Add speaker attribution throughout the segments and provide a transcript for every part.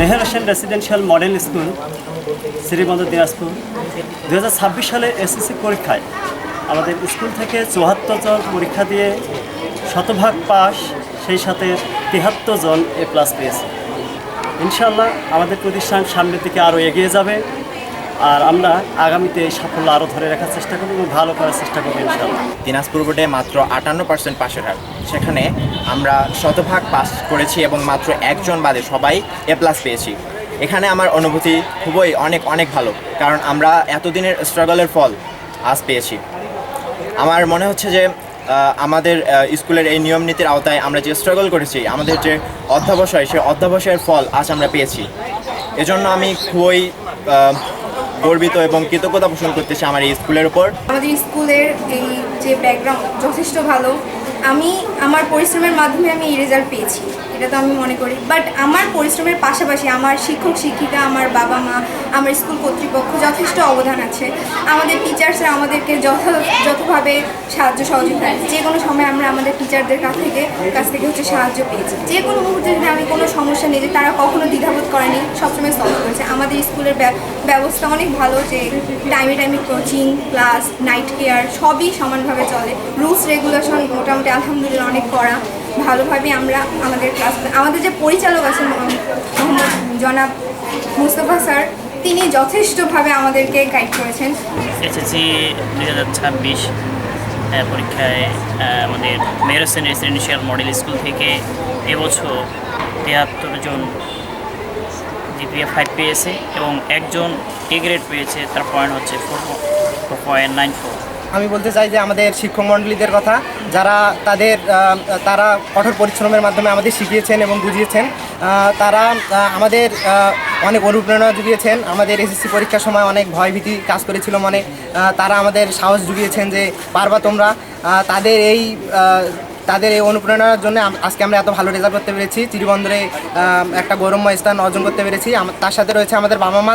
Speaker 1: Meher Hossain residential model school Sribandh Dinajpur 2026 সালে SSC পরীক্ষায় আমাদের স্কুল থেকে 74 জন পরীক্ষা দিয়ে শতভাগ পাস, সেই সাথে 73 জন A+ পেয়েছে। ইনশাআল্লাহ আমাদের প্রতিষ্ঠান সামনের দিকে আরও এগিয়ে যাবে, আর আমরা আগামীতে এই সাফল্য আরও ধরে রাখার চেষ্টা করব এবং ভালো করার চেষ্টা করব ইনশাআল্লাহ।
Speaker 2: দিনাজপুর বোর্ডে মাত্র 58% পাশের হার, সেখানে আমরা শতভাগ পাস করেছি এবং মাত্র একজন বাদে সবাই A+ পেয়েছি। এখানে আমার অনুভূতি খুবই অনেক ভালো, কারণ আমরা এতদিনের স্ট্রাগলের ফল আজ পেয়েছি। আমার মনে হচ্ছে যে আমাদের স্কুলের এই নিয়ম নীতির আওতায় আমরা যে স্ট্রাগল করেছি, আমাদের যে অধ্যবসায়, সেই অধ্যবসায়ের ফল আজ আমরা পেয়েছি। এজন্য আমি খুবই গর্বিত এবং কৃতজ্ঞতা পোষণ করতেছি আমার এই স্কুলের উপর।
Speaker 3: আমাদের স্কুলের এই যে ব্যাকগ্রাউন্ড যথেষ্ট ভালো। আমি আমার পরিশ্রমের মাধ্যমে আমি এই রেজাল্ট পেয়েছি, এটা তো আমি মনে করি। বাট আমার পরিশ্রমের পাশাপাশি আমার শিক্ষক শিক্ষিকা, আমার বাবা মা, আমার স্কুল কর্তৃপক্ষ যথেষ্ট অবদান আছে। আমাদের টিচার্সরা আমাদেরকে যথাযথভাবে সাহায্য সহযোগিতা, যে কোনো সময় আমরা আমাদের টিচারদের কাছ থেকে হচ্ছে সাহায্য পেয়েছি। যে কোনো মুহূর্তে যদি আমি কোনো সমস্যা নিয়ে, তারা কখনো দ্বিধাবোধ করেনি, সবসময় সলভ করেছে। আমাদের স্কুলের ব্যবস্থা অনেক ভালো, যে টাইমে কোচিং, ক্লাস, নাইট কেয়ার সবই সমানভাবে চলে। রুলস রেগুলেশন মোটামুটি আলহামদুলিল্লাহ অনেক করা, ভালোভাবে আমরা আমাদের ক্লাস। আমাদের যে পরিচালক আছেন মোহাম্মদ জনাব মুস্তফা স্যার, তিনি যথেষ্টভাবে আমাদেরকে গাইড করেছেন।
Speaker 4: এসএসসি 2026 পরীক্ষায় আমাদের Meher Hossain residential model school থেকে এবছর 73 জন GPA 5 পেয়েছে এবং একজন A গ্রেড পেয়েছে, তার পয়েন্ট হচ্ছে 4.94।
Speaker 5: আমি বলতে চাই যে আমাদের শিক্ষক মণ্ডলীদের কথা, যারা তারা কঠোর পরিশ্রমের মাধ্যমে আমাদের শিখিয়েছেন এবং বুঝিয়েছেন। তারা আমাদের অনেক অনুপ্রেরণা জুগিয়েছেন। আমাদের এসএসসি পরীক্ষার সময় অনেক ভয়ভীতি কাজ করেছিল মনে, তারা আমাদের সাহস জুগিয়েছেন যে পারবা তোমরা। তাদের এই অনুপ্রেরণার জন্য আজকে আমরা এত ভালো রেজাল্ট করতে পেরেছি, চিরিবন্দরে একটা গৌরবময় স্থান অর্জন করতে পেরেছি। তার সাথে রয়েছে আমাদের বাবা মা,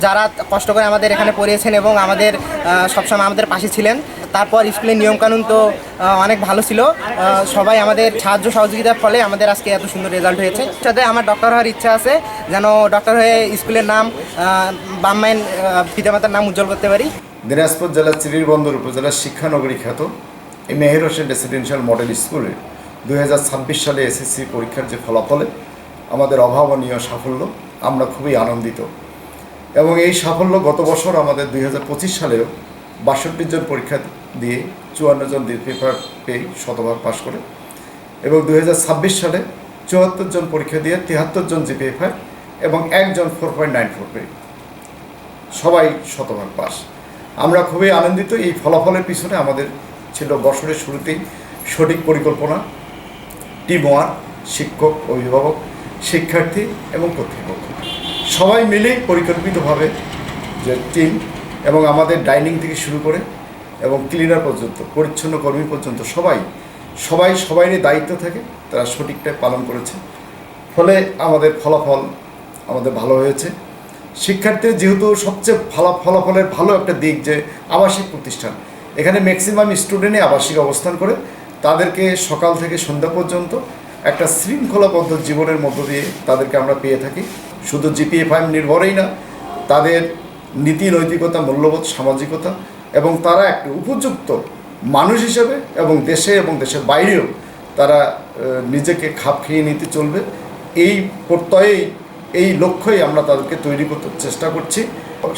Speaker 5: যারা কষ্ট করে আমাদের এখানে পড়িয়েছেন এবং আমাদের সবসময় আমাদের পাশে ছিলেন। তারপর স্কুলের নিয়মকানুন তো অনেক ভালো ছিল, সবাই আমাদের সাহায্য সহযোগিতার ফলে আমাদের আজকে এত সুন্দর রেজাল্ট হয়েছে। সাথে আমার ডক্টর হওয়ার ইচ্ছা আছে, যেন ডক্টর হয়ে স্কুলের নাম, বাম্মাইন পিতামাতার নাম উজ্জ্বল করতে পারি।
Speaker 6: দিনাজপুর জেলার চিরিরবন্দর উপজেলার শিক্ষানগরী খ্যাত এই মেহের হোসেন রেসিডেন্সিয়াল মডেল স্কুলের 2026 সালে এসএসসি পরীক্ষার যে ফলাফলে আমাদের অভাবনীয় সাফল্য, আমরা খুবই আনন্দিত। এবং এই সাফল্য গত বছর আমাদের 2025 সালেও 62 জন পরীক্ষা দিয়ে 54 জন পেপার পেয়ে শতভাগ পাস করে, এবং 2026 সালে 74 জন পরীক্ষা দিয়ে 73 জন GPA 5 এবং একজন 4.94 পেয়ে সবাই শতভাগ পাস। আমরা খুবই আনন্দিত। এই ফলাফলের পিছনে আমাদের ছিল বছরের শুরুতেই সঠিক পরিকল্পনা, টিম ওয়ার্ক, শিক্ষক, অভিভাবক, শিক্ষার্থী এবং কর্তৃপক্ষ সবাই মিলেই পরিকল্পিতভাবে যে টিম, এবং আমাদের ডাইনিং থেকে শুরু করে এবং ক্লিনার পর্যন্ত, পরিচ্ছন্ন কর্মী পর্যন্ত সবাইরই দায়িত্ব থাকে, তারা সঠিকটাই পালন করেছে। ফলে আমাদের ফলাফল আমাদের ভালো হয়েছে। শিক্ষার্থীর যেহেতু সবচেয়ে ফলাফলের ভালো একটা দিক যে আবাসিক প্রতিষ্ঠান, এখানে ম্যাক্সিমাম স্টুডেন্টই আবাসিক অবস্থান করে, তাদেরকে সকাল থেকে সন্ধ্যা পর্যন্ত একটা শৃঙ্খলাবদ্ধ জীবনের মধ্য দিয়ে তাদেরকে আমরা পেয়ে থাকি। শুধু GPA 5 নির্ভরেই না, তাদের নীতি নৈতিকতা, মূল্যবোধ, সামাজিকতা, এবং তারা একটি উপযুক্ত মানুষ হিসেবে এবং দেশে এবং দেশের বাইরেও তারা নিজেকে খাপ খেয়ে নিতে চলবে, এই প্রত্যয়েই, এই লক্ষ্যেই আমরা তাদেরকে তৈরি করতে চেষ্টা করছি।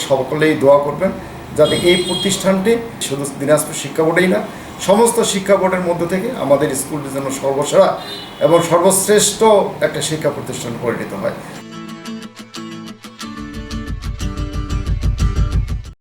Speaker 6: সকলেই দোয়া করবেন যাতে এই প্রতিষ্ঠানটি শুধু দিনাজপুর শিক্ষা বোর্ডেই না, সমস্ত শিক্ষা বোর্ডের মধ্য থেকে আমাদের স্কুলটি যেন সর্বসেরা এবং সর্বশ্রেষ্ঠ একটা শিক্ষা প্রতিষ্ঠান পরিণত হয়।